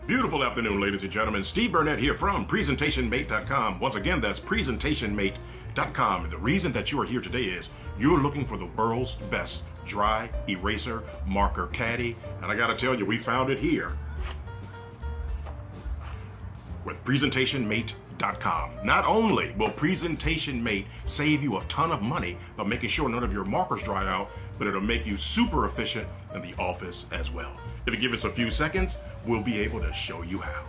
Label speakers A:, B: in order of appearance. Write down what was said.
A: Beautiful afternoon, ladies and gentlemen. Steve Burnett here from PresentationMate.com. Once again, that's PresentationMate.com. And the reason that you are here today is you're looking for the world's best dry eraser marker caddy. And I got to tell you, we found it here with PresentationMate.com. Not only will PresentationMate save you a ton of money by making sure none of your markers dry out, but it'll make you super efficient in the office as well. If you give us a few seconds, we'll be able to show you how.